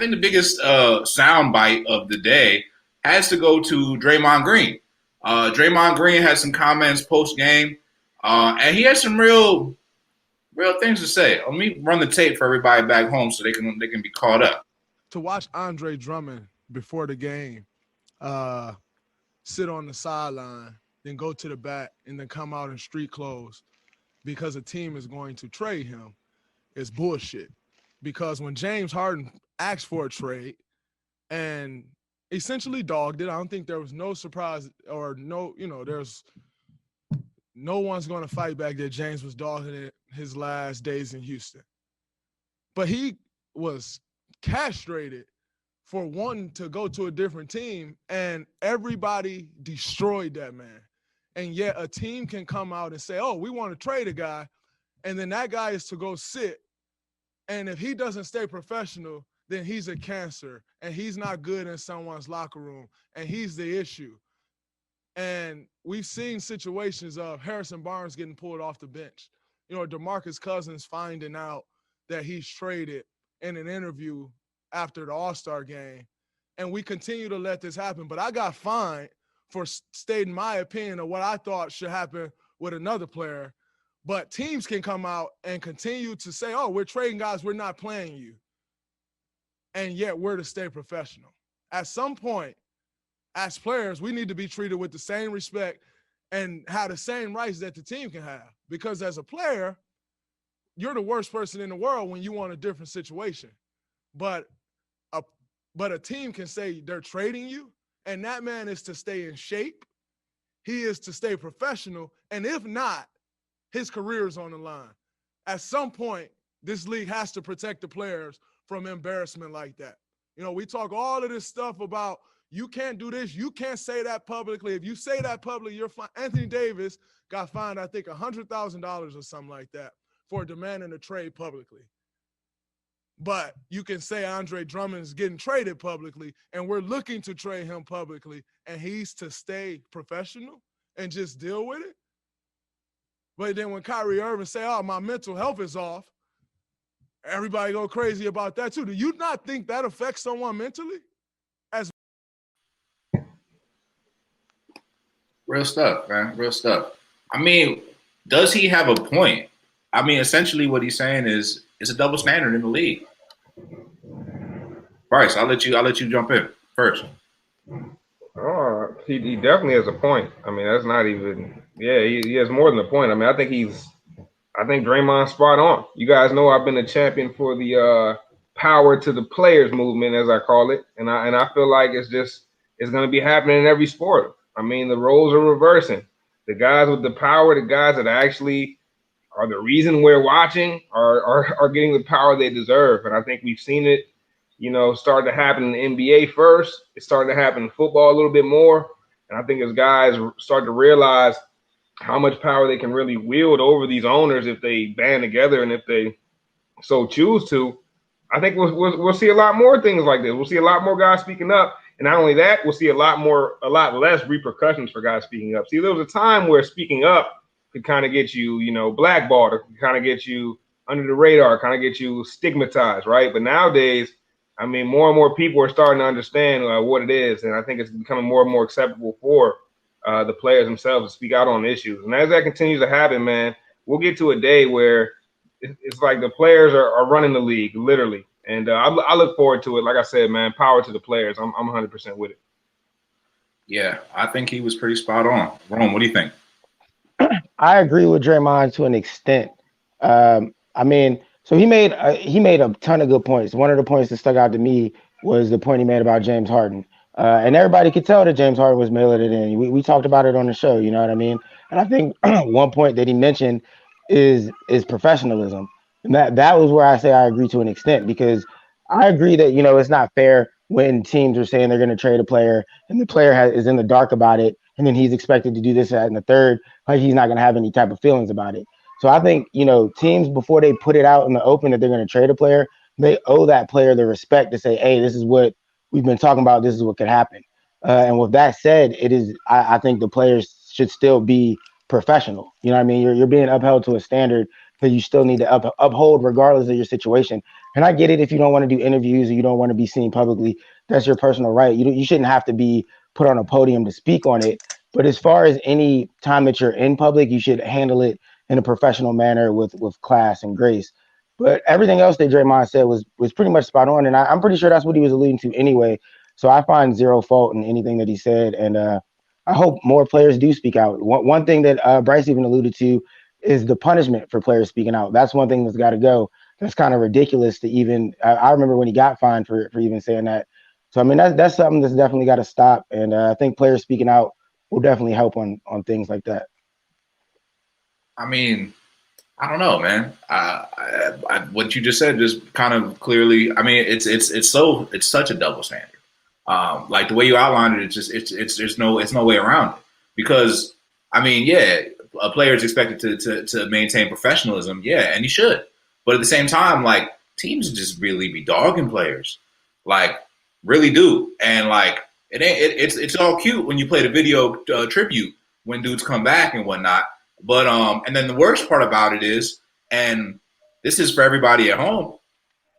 think the biggest sound bite of the day has to go to Draymond Green. Draymond Green had some comments post game, and he had some real things to say. Let me run the tape for everybody back home so they can be caught up. To watch Andre Drummond before the game uh, sit on the sideline, then go to the back, and then come out in street clothes because a team is going to trade him is bullshit. Because when James Harden asked for a trade and essentially dogged it, I don't think there was no surprise or there's no one's going to fight back that James was dogging it his last days in Houston. But he was castrated for wanting to go to a different team, and everybody destroyed that man. And yet a team can come out and say, oh, we want to trade a guy, and then that guy is to go sit. And if he doesn't stay professional, then he's a cancer, and he's not good in someone's locker room, and he's the issue. And we've seen situations of Harrison Barnes getting pulled off the bench. DeMarcus Cousins finding out that he's traded in an interview after the All-Star game. And we continue to let this happen. But I got fined for stating my opinion of what I thought should happen with another player. But teams can come out and continue to say, oh, we're trading guys, we're not playing you. And yet we're to stay professional. At some point, as players, we need to be treated with the same respect and have the same rights that the team can have. Because as a player, you're the worst person in the world when you want a different situation. But a team can say they're trading you, and that man is to stay in shape. He is to stay professional. And if not, his career is on the line. At some point, this league has to protect the players from embarrassment like that. We talk all of this stuff about you can't do this, you can't say that publicly. If you say that publicly, you're fine. Anthony Davis got fined, I think, $100,000 or something like that for demanding a trade publicly. But you can say Andre Drummond is getting traded publicly, and we're looking to trade him publicly, and he's to stay professional and just deal with it. But then when Kyrie Irving say, oh, my mental health is off, everybody go crazy about that too. Do you not think that affects someone mentally? Real stuff, man. Real stuff. I mean, does he have a point? I mean, essentially what he's saying is it's a double standard in the league. Bryce, I'll let you jump in first. He definitely has a point. I mean, that's not even he has more than a point. I mean, I think Draymond's spot on. You guys know I've been a champion for the power to the players movement, as I call it. And I feel like it's gonna be happening in every sport. I mean, the roles are reversing. The guys with the power, the guys that actually are the reason we're watching are getting the power they deserve. And I think we've seen it, start to happen in the NBA first. It started to happen in football a little bit more. And I think as guys start to realize how much power they can really wield over these owners if they band together and if they so choose to, I think we'll see a lot more things like this. We'll see a lot more guys speaking up. And not only that, we'll see a lot less repercussions for guys speaking up. See, there was a time where speaking up could kind of get you, blackballed, or could kind of get you under the radar, kind of get you stigmatized, right? But nowadays, I mean, more and more people are starting to understand what it is. And I think it's becoming more and more acceptable for the players themselves to speak out on issues. And as that continues to happen, man, we'll get to a day where it's like the players are running the league, literally. And I look forward to it. Like I said, man, power to the players. I'm 100% with it. Yeah, I think he was pretty spot on. Rome, what do you think? I agree with Draymond to an extent. I mean, so he made a ton of good points. One of the points that stuck out to me was the point he made about James Harden. And everybody could tell that James Harden was mailing it in. We talked about it on the show, you know what I mean? And I think one point that he mentioned is professionalism. And that was where I say I agree to an extent, because I agree that, it's not fair when teams are saying they're going to trade a player and the player is in the dark about it, and then he's expected to do this, that, and the third, like he's not going to have any type of feelings about it. So I think, teams, before they put it out in the open that they're going to trade a player, they owe that player the respect to say, hey, this is what we've been talking about. This is what could happen. And with that said, I think the players should still be professional. You know what I mean? You're being upheld to a standard that you still need to uphold regardless of your situation. And I get it if you don't want to do interviews or you don't want to be seen publicly. That's your personal right. You shouldn't have to be put on a podium to speak on it. But as far as any time that you're in public, you should handle it in a professional manner with class and grace. But everything else that Draymond said was pretty much spot on, and I'm pretty sure that's what he was alluding to anyway. So I find zero fault in anything that he said, and I hope more players do speak out. One thing that Bryce even alluded to is the punishment for players speaking out. That's one thing that's got to go. That's kind of ridiculous to even. I remember when he got fined for even saying that. So I mean that's something that's definitely got to stop, and I think players speaking out will definitely help on things like that. I mean, I don't know, man. What you just said just kind of clearly. I mean, it's such a double standard. Like the way you outlined it, it's there's no way around it. Because I mean, yeah, a player is expected to maintain professionalism, yeah, and he should. But at the same time, like teams just really be dogging players, like really do, and like it's all cute when you play the video tribute when dudes come back and whatnot. But and then the worst part about it is, and this is for everybody at home,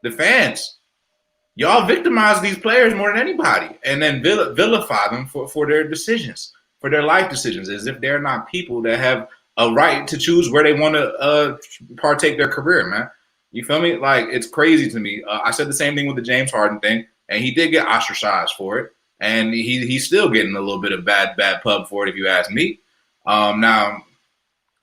the fans. Y'all victimize these players more than anybody, and then vilify them for their decisions, for their life decisions, as if they're not people that have a right to choose where they want to partake their career, man. You feel me? Like, it's crazy to me. I said the same thing with the James Harden thing, and he did get ostracized for it, and he's still getting a little bit of bad pub for it, if you ask me. Now,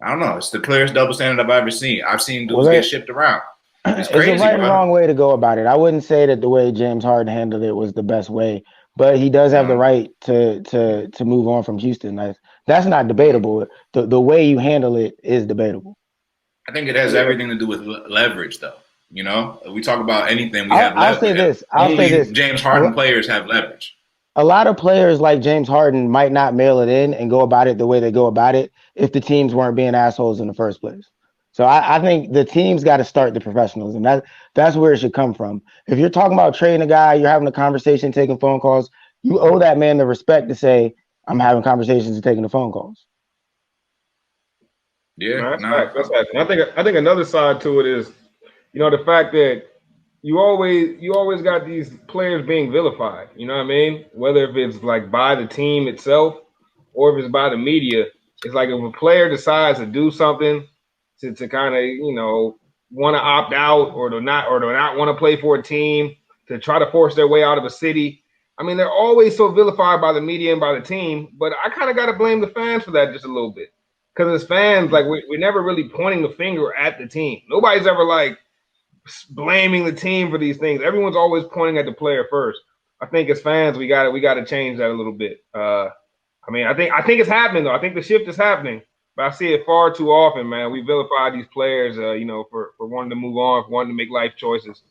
I don't know. It's the clearest double standard I've ever seen. I've seen dudes get shipped around. It's crazy. It's a right and wrong way to go about it. I wouldn't say that the way James Harden handled it was the best way, but he does have the right to move on from Houston. That's not debatable. The way you handle it is debatable. I think it has everything to do with leverage, though. You know, we talk about anything. I'll say this. James Harden players have leverage. A lot of players like James Harden might not mail it in and go about it the way they go about it if the teams weren't being assholes in the first place. So I think the team's got to start the professionalism. That's where it should come from. If you're talking about trading a guy, you're having a conversation, taking phone calls, you owe that man the respect to say, I'm having conversations and taking the phone calls. Yeah, that's fact. I think another side to it is, you know, the fact that you always got these players being vilified. You know what I mean? Whether if it's like by the team itself or if it's by the media, it's like if a player decides to do something to kind of, you know, want to opt out or to not want to play for a team, to try to force their way out of a city. I mean, they're always so vilified by the media and by the team, but I kind of got to blame the fans for that just a little bit. Because as fans, like we're never really pointing the finger at the team. Nobody's ever like blaming the team for these things. Everyone's always pointing at the player first. I think as fans, we got to change that a little bit. I mean, I think it's happening though. I think the shift is happening. But I see it far too often, man. We vilify these players, you know, for wanting to move on, for wanting to make life choices.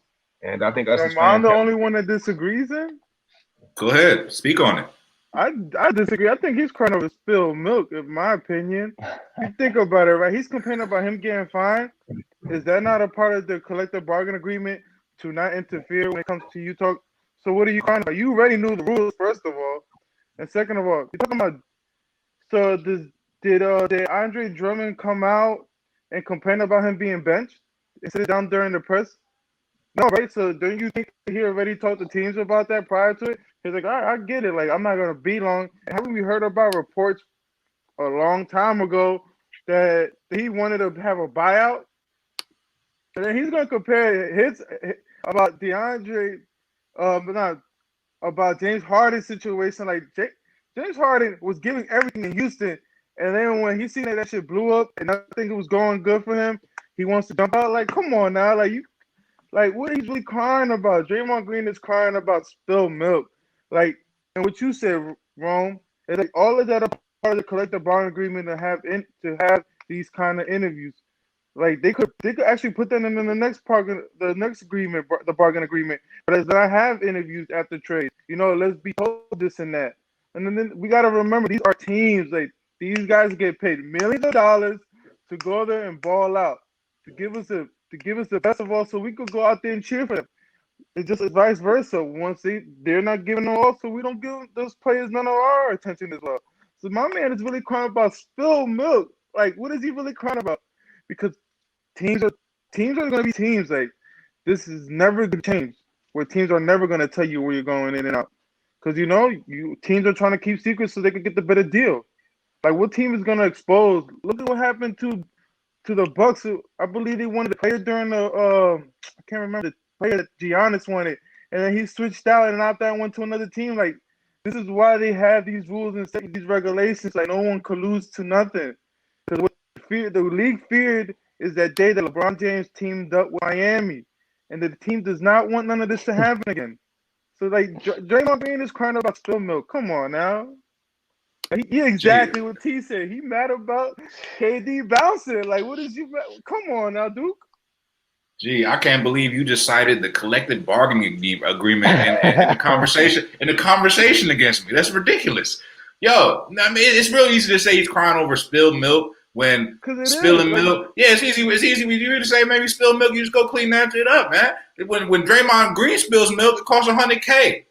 And I think us as fans. I'm the only one that disagrees then? Go ahead. Speak on it. I disagree. I think he's crying over spilled milk, in my opinion. You think about it, right? He's complaining about him getting fined. Is that not a part of the collective bargain agreement to not interfere when it comes to you talk? So what are you crying about? You already knew the rules, first of all. And second of all, you're talking about, so did Andre Drummond come out and complain about him being benched and sit down during the press? No, right? So don't you think he already told the teams about that prior to it? He's like, I get it. Like, I'm not going to be long. Haven't we heard about reports a long time ago that he wanted to have a buyout? And then he's going to compare his about DeAndre, but not about James Harden's situation. Like, James Harden was giving everything in Houston. And then when he seen that shit blew up and nothing was going good for him, he wants to jump out. Like, come on now. Like, what he's really crying about? Draymond Green is crying about spilled milk. Like, and what you said, Rome, is like all of that are part of the collective bargaining agreement to have these kind of interviews. Like, they could actually put that in the next agreement, the bargain agreement, but does not have interviews after trade. You know, let's be told this and that. And then we got to remember, these are teams. Like, these guys get paid millions of dollars to go there and ball out, to give us the best of all, so we could go out there and cheer for them. It's just vice versa. Once they're not giving them all, so we don't give those players none of our attention as well. So my man is really crying about spilled milk. Like, what is he really crying about? Because teams are going to be teams. Like, this is never going to change. Where teams are never going to tell you where you're going in and out, because teams are trying to keep secrets so they can get the better deal. Like, what team is going to expose? Look at what happened to the Bucks. I believe they wanted the player during the I can't remember the player that Giannis wanted, and then he switched out and opted out, went to another team. Like, this is why they have these rules and these regulations. Like, no one could lose to nothing. Because what the league feared is that day that LeBron James teamed up with Miami, and the team does not want none of this to happen again. So, like, Draymond Green is crying about spilled milk. Come on now. He exactly what T said. He mad about KD bouncing. Like, what is you? Come on now, Duke. Gee, I can't believe you just cited the collective bargaining agreement in the conversation against me. That's ridiculous. Yo, I mean, it's real easy to say he's crying over spilled milk when spilling milk. Yeah, it's easy. It's easy when you to say maybe spilled milk. You just go clean that shit up, man. When Draymond Green spills milk, it costs $100K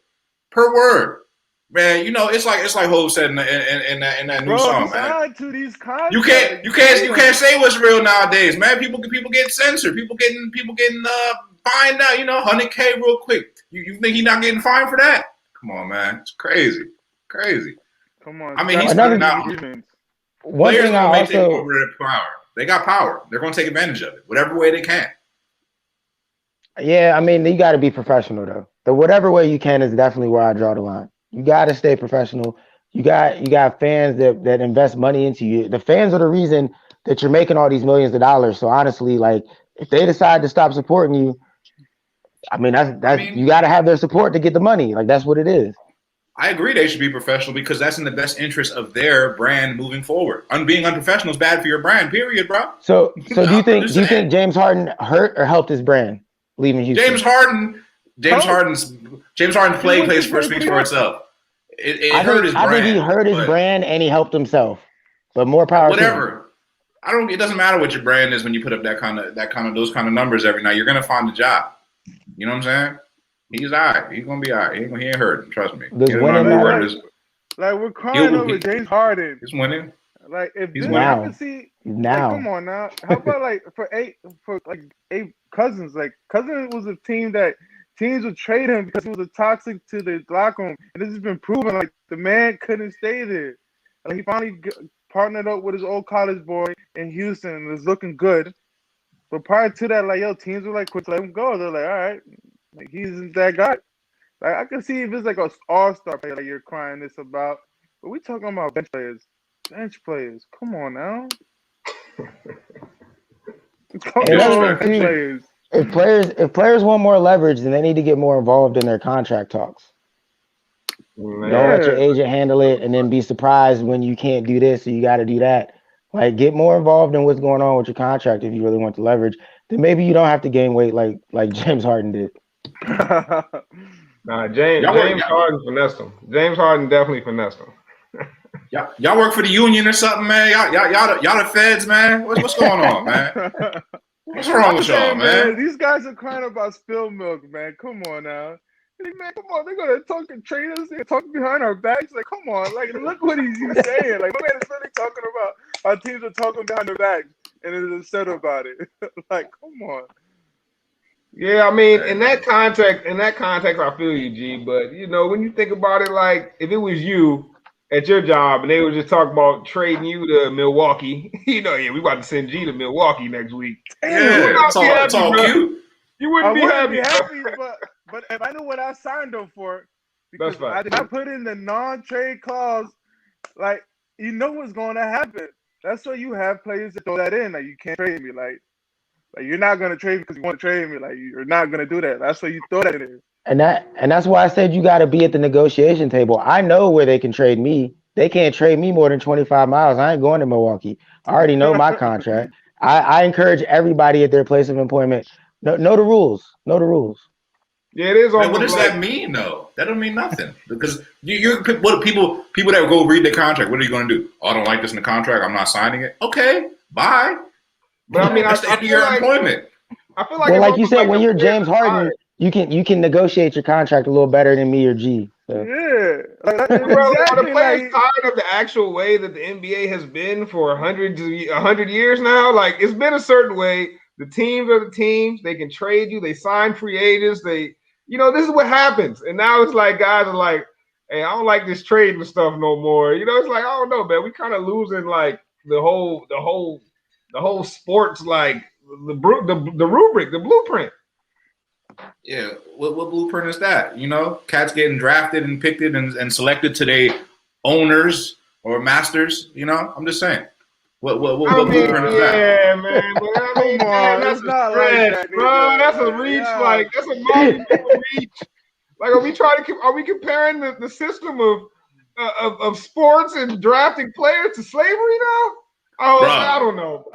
per word. Man, it's like Hov said in that new song, man. To these contracts, you can't say what's real nowadays, man. People get censored. People getting fined out. $100K real quick. You think he's not getting fined for that? Come on, man. It's crazy. Come on. I mean, he's not out. One Players thing gonna I make take over their power. They got power. They're gonna take advantage of it, whatever way they can. Yeah, I mean, you got to be professional though. The whatever way you can is definitely where I draw the line. You got to stay professional. You got fans that invest money into you. The fans are the reason that you're making all these millions of dollars. So honestly, like, if they decide to stop supporting you, I mean, you got to have their support to get the money. Like, that's what it is. I agree they should be professional because that's in the best interest of their brand moving forward. Being unprofessional is bad for your brand, period, bro. So do you think James Harden hurt or helped his brand leaving Houston? James Harden's play speaks for itself. It hurt his brand. I think he hurt his brand and he helped himself. But more power. Whatever. It doesn't matter what your brand is when you put up those kind of numbers every night. You're gonna find a job. You know what I'm saying? He's all right. He's gonna be all right. He ain't hurting. Trust me. Like, we're crying over James Harden. He's winning. Like, if he's this winning. I can see, now. Like, come on now. How about like for eight Cousins? Like, Cousins was a team that teams would trade him because he was a toxic to the locker room, and this has been proven. Like, the man couldn't stay there. Like, he finally partnered up with his old college boy in Houston and was looking good. But prior to that, like, teams were like, quick, let him go. They're like, all right, like, he isn't that guy. Like, I can see if it's like an all-star player like you're crying this about, but we talking about bench players. Bench players, come on now. If players want more leverage, then they need to get more involved in their contract talks. Man. Don't let your agent handle it and then be surprised when you can't do this or you got to do that. Like, get more involved in what's going on with your contract if you really want the leverage. Then maybe you don't have to gain weight like James Harden did. Nah, James Harden finessed him. James Harden definitely finessed him. Y'all work for the union or something, man? Y'all the feds, man? What's going on, man? What's wrong with y'all, man? These guys are crying about spilled milk, man. Come on now. Hey, man, come on. They're going to talk and trade us. They're talking behind our backs. Like, come on. Like, look what he's saying. Like, my man is really talking about how teams are talking behind their backs and is upset about it. Like, come on. Yeah, I mean, in that context, I feel you, G. But, when you think about it, like, if it was you at your job and they would just talk about trading you to Milwaukee, we about to send G to Milwaukee next week. Yeah, it's all cute. You wouldn't be happy, but if I knew what I signed up for, because I put in the non-trade clause, like, what's going to happen. That's why you have players that throw that in. Like, you can't trade me. Like you're not going to trade me because you want to trade me. Like, you're not going to do that. That's why you throw that in there. And that's why I said you got to be at the negotiation table. I know where they can trade me. They can't trade me more than 25 miles. I ain't going to Milwaukee. I already know my contract. I encourage everybody at their place of employment. Know the rules. Know the rules. Yeah, it is. Man, what does that mean, though? That don't mean nothing because what people that go read their contract. What are you going to do? Oh, I don't like this in the contract. I'm not signing it. Okay, bye. But I mean, that's the end of your employment. I feel like, well, like you said, when you're James Harden, you can negotiate your contract a little better than me or G. So. Yeah, are the players tired of the actual way that the NBA has been for 100 years now? Like, it's been a certain way The teams are the teams. They can trade you. They sign free agents. This is what happens. And now it's like guys are like, hey, I don't like this trading stuff no more. It's like, I don't know, man. We kind of losing like the whole sports, like the rubric, the blueprint. Yeah, what blueprint is that? Cats getting drafted and picked and selected to their owners or masters. I'm just saying. What blueprint is that? Yeah, man. But Come on, that's it's a not stretch, like that, bro. nigga. That's a reach. Yeah. Like that's a multi-level reach. Like, are we comparing the system of sports and drafting players to slavery now? Oh, Bruh. I don't know.